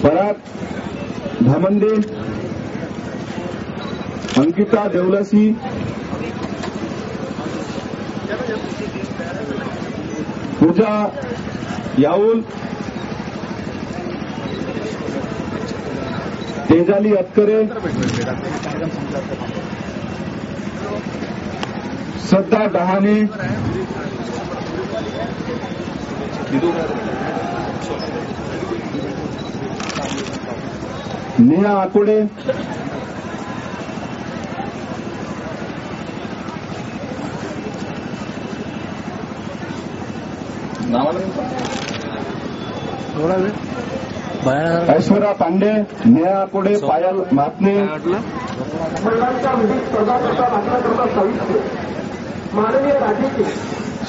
पराग धामंदे, अंकिता देवलासी, पूजा याऊल, तेजाली अतकरे, श्रद्धा डहाणे, नेहा आकुडे, ऐश्वर्या पांडे, नेहा आकुडे, पायल महात्मे,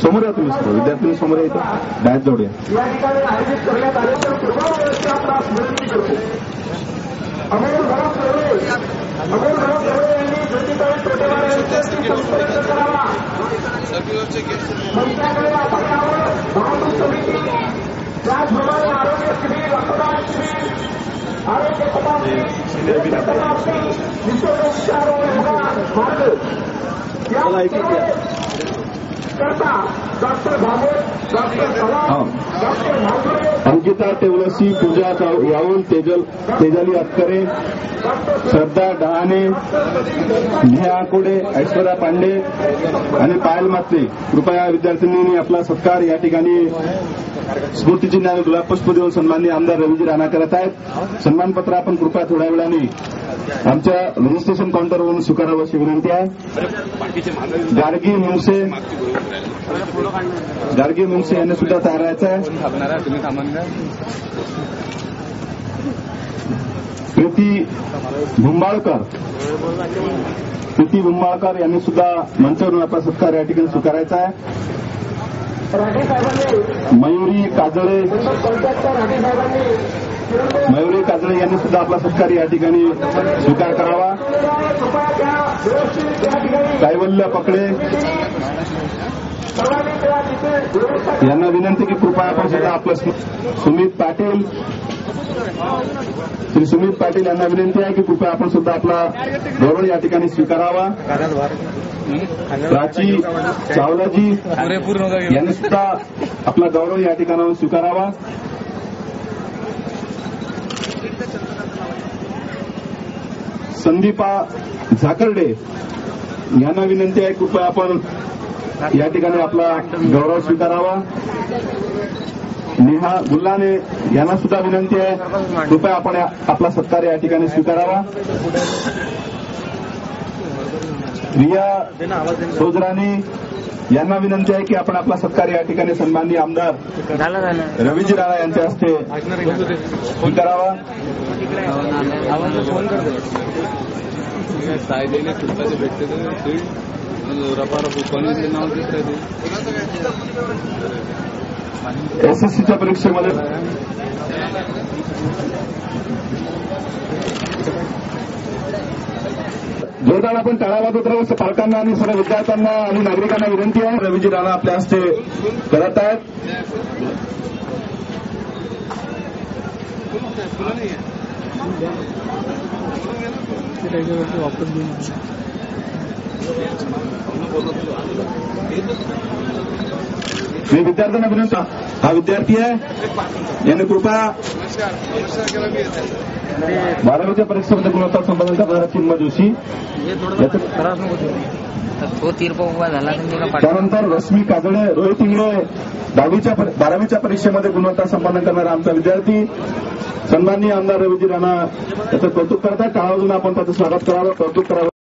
समोर या तुम्ही विद्यार्थी समोर यायचं डायट जोडूया. या ठिकाणी आयोजित करण्यात आलेल्या पूर्वावस्था आपणास विनंती करतो. अमोल भाऊ चौरे यांनी ज्योतिताई तोटेवार यांच्याशी संपर्क करावा. मंचाकडे आपण यावं. वाहतूक समिती त्याचप्रमाणे आरोग्य शिबिर, रक्तदान शिबिर, आरोग्य तपासणी, विश्वोपचार मार्ग करता doctor Bhagwat, doctor Kalam, doctor Bhagware, Ankita Tevalsi, Pooja Yaul, Tejali Atkare, Shraddha Dahane, Neha Akude, Aishwarya Pande आणि पायल मात्रे कृपया विद्यार्थिनींनी आपला सत्कार या ठिकाणी स्मृतिचिन्ह आणि गुलाबपुष्प देऊन सन्माननीय आमदार रवीजी राणा करत आहेत. सन्मानपत्र आपण कृपया थोड्या वेळाने आमच्या रजिस्ट्रेशन काउंटरवरून स्वीकारावं अशी विनंती आहे. गार्गी मुंगसे यांनी सुद्धा तयार राहायचं आहे. प्रीती भुंबाळकर यांनी सुद्धा मंचावरून आपला सत्कार या ठिकाणी स्वीकारायचा आहे. मयुरी काजळे यांनी सुद्धा आपला सत्कार या ठिकाणी स्वीकार करावा. कैवल्य पकडे यांना विनंती की कृपया आपण सुद्धा आपलं श्री सुमित पाटील यांना विनंती आहे की कृपया आपण सुद्धा आपला गौरव या ठिकाणी स्वीकारावा. प्राची चावलाजी यांनी सुद्धा आपला गौरव या ठिकाणावर स्वीकारावा. संदीपा झाकर्डे यांना विनंती आहे कृपया आपण या ठिकाणी आपला गौरव स्वीकारावा. नेहा गुल्लाने यांना सुद्धा विनंती आहे कृपया आपण आपला सत्कार या ठिकाणी स्वीकारावा. रिया सोजरानी यांना विनंती आहे की आपण आपला सत्कार या ठिकाणी सन्माननीय आमदार रवीजी राणा यांच्या हस्ते स्वीकारावा. एसएससीच्या परीक्षेमध्ये जोरदार आपण टाळ्या वाजवत राहू. पालकांना आणि सर्व विद्यार्थ्यांना आणि नागरिकांना विनंती आहे. रवीजी राणा आपल्या हस्ते करत आहेत. मी विद्यार्थ्यांना विनंती, हा विद्यार्थी आहे यांनी कृपया 12वीच्या परीक्षेमध्ये गुणवत्ता संपादन करणारा चिन्मय जोशी, त्यानंतर रश्मी काजळे, रोहित इंगळे 12वीच्या परीक्षेमध्ये गुणवत्ता संपादन करणारा आमचा विद्यार्थी सन्माननीय आमदार रवीजी राणा याचं कौतुक करतात. टाळा वाजवून आपण त्याचं स्वागत करावं, कौतुक करावं.